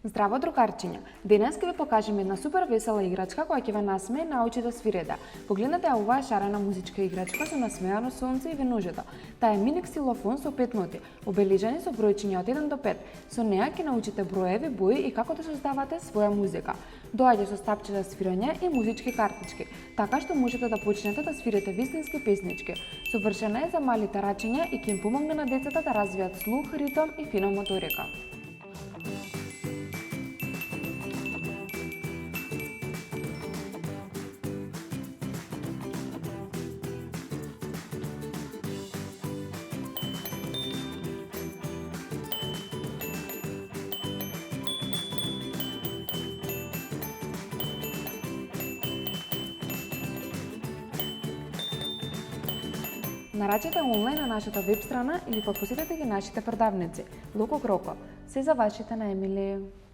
Здраво, другарчиња! Денес ќе ви покажем една супер весела играчка која ќе ве насмее научи да свиреда. Погледнете ја оваа шарена музичка играчка со насмеано сонце и веножето. Таа е мини ксилофон со 5 ноти, обележани со бројчиња од 1 до 5. Со неа ќе научите броеви, бои и како да создавате своја музика. Доаѓа со стапче за свирење и музички картички, така што можете да почнете да свирите вистински песнички. Совршена е за малите рачиња и ќе им помогне на децата да развијат слух, ритм и фина моторика. Нарачете онлайн на нашата веб страна или пак посетете ги нашите продавници. Локо Кроко. Се за вашите наемили.